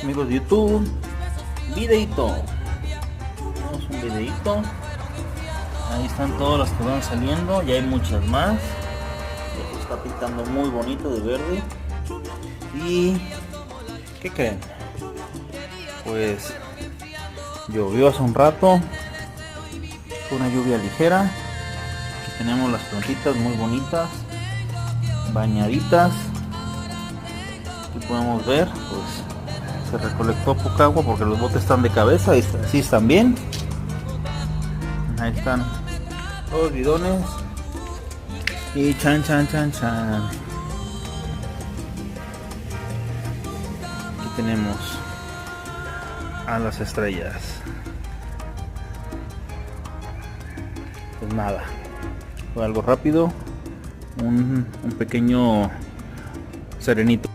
Amigos de YouTube, videito. Tenemos un videito. Ahí están todas las que van saliendo. Ya hay muchas más. Esto está pintando muy bonito de verde. Y ¿qué creen? Pues llovió hace un rato. Fue una lluvia ligera. Aquí tenemos las plantitas muy bonitas, bañaditas. Aquí podemos ver, pues se recolectó poca agua porque los botes están de cabeza y así están bien. Ahí están los bidones. Y chan. Aquí tenemos a las estrellas. Pues nada, fue algo rápido, un pequeño serenito.